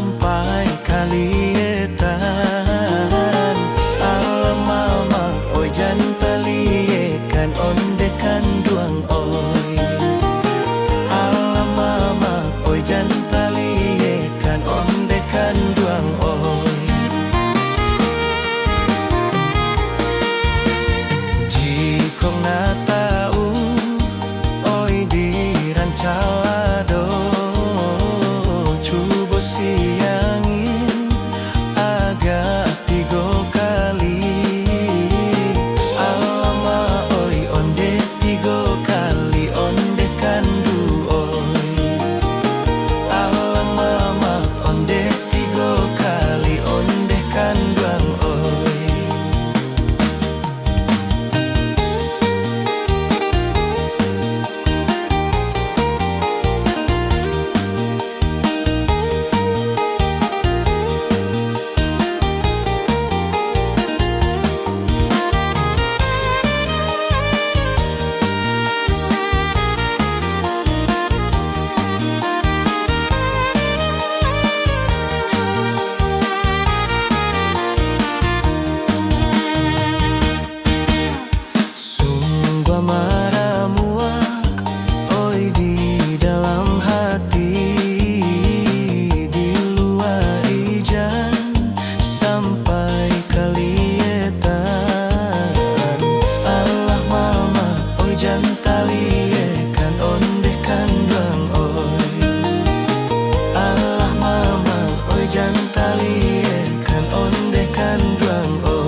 sampai kalietan. Alamak oi jan taliekan ondekan duang oi. Alamak oi jan taliekan ondekan duang oi. Jika na tahu oi dirancalado coba siangin agak 3 kali. Alamak oi onde 3 kali ondekan du oi. Alamak onde 3 kali ondekan duang oi. Marah muak oi di dalam hati, di luar ijan sampai kalietan. Allah mama oi jan taliekan ondekan duang oi. Allah mama oi jan taliekan ondekan duang oi.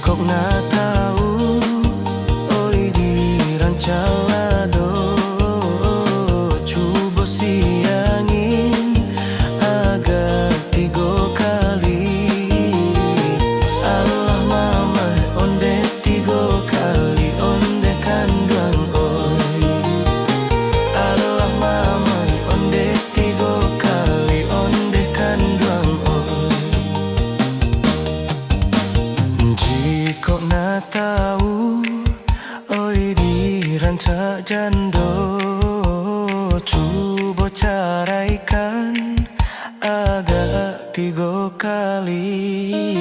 Kok na tahu oi dirancalado coba siangin agak 3 kali. Allah mama onde 3 kali ondekan duang oi. Allah mama onde 3 kali ondekan duang oi. Kok na tahu oi dirancak jando coba caraikan agak 3 kali.